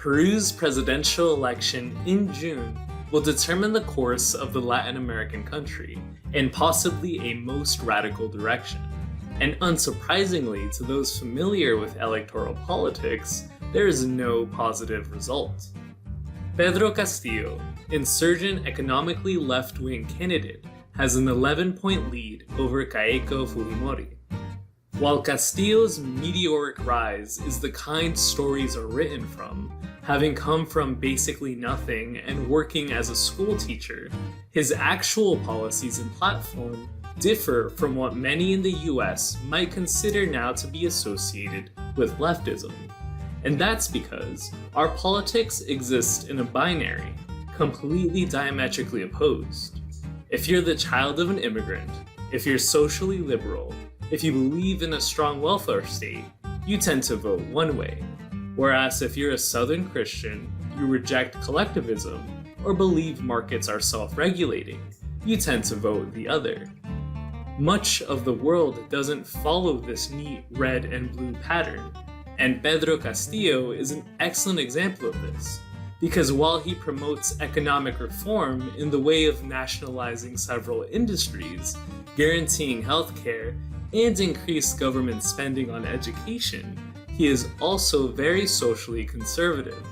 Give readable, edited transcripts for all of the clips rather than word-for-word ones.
Peru's presidential election in June will determine the course of the Latin American country in possibly a most radical direction. And unsurprisingly to those familiar with electoral politics, there is no positive result. Pedro Castillo, insurgent economically left-wing candidate, has an 11-point lead over Keiko Fujimori. While Castillo's meteoric rise is the kind stories are written from, having come from basically nothing and working as a school teacher, his actual policies and platform differ from what many in the US might consider now to be associated with leftism. And that's because our politics exist in a binary, completely diametrically opposed. If you're the child of an immigrant, if you're socially liberal, if you believe in a strong welfare state, you tend to vote one way. Whereas if you're a Southern Christian, you reject collectivism, or believe markets are self-regulating, you tend to vote the other. Much of the world doesn't follow this neat red and blue pattern, and Pedro Castillo is an excellent example of this, because while he promotes economic reform in the way of nationalizing several industries, guaranteeing healthcare, and increased government spending on education, he is also very socially conservative.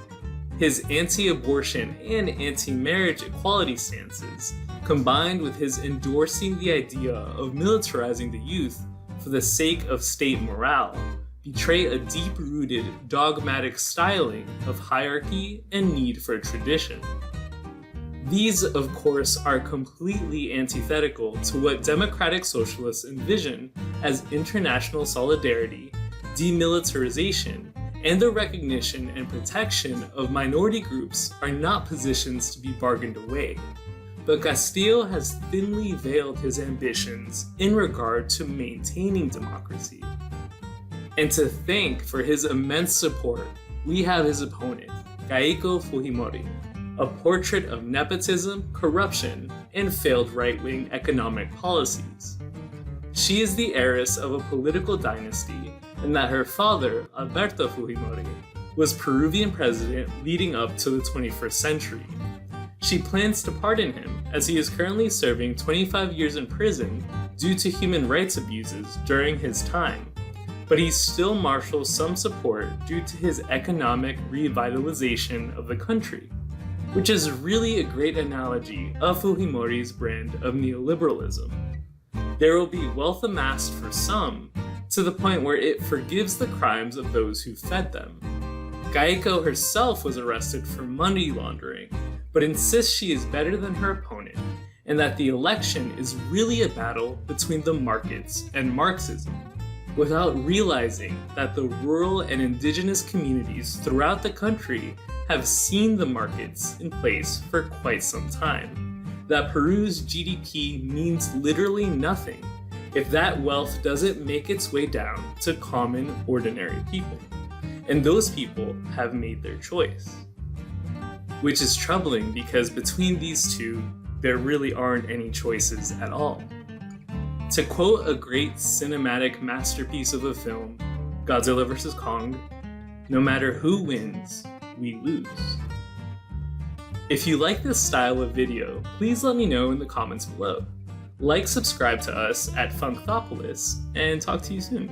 His anti-abortion and anti-marriage equality stances, combined with his endorsing the idea of militarizing the youth for the sake of state morale, betray a deep-rooted dogmatic styling of hierarchy and need for tradition. These, of course, are completely antithetical to what democratic socialists envision as international solidarity, demilitarization, and the recognition and protection of minority groups are not positions to be bargained away. But Castillo has thinly veiled his ambitions in regard to maintaining democracy. And to thank for his immense support, we have his opponent, Keiko Fujimori, a portrait of nepotism, corruption, and failed right-wing economic policies. She is the heiress of a political dynasty, and that her father, Alberto Fujimori, was Peruvian president leading up to the 21st century. She plans to pardon him, as he is currently serving 25 years in prison due to human rights abuses during his time, but he still marshals some support due to his economic revitalization of the country, which is really a great analogy of Fujimori's brand of neoliberalism. There will be wealth amassed for some, to the point where it forgives the crimes of those who fed them. Keiko herself was arrested for money laundering, but insists she is better than her opponent, and that the election is really a battle between the markets and Marxism, without realizing that the rural and indigenous communities throughout the country have seen the markets in place for quite some time, that Peru's GDP means literally nothing if that wealth doesn't make its way down to common, ordinary people. And those people have made their choice. Which is troubling because between these two, there really aren't any choices at all. To quote a great cinematic masterpiece of a film, Godzilla vs. Kong, no matter who wins, we lose. If you like this style of video, please let me know in the comments below. Subscribe to us at Thoughtpolis, and talk to you soon.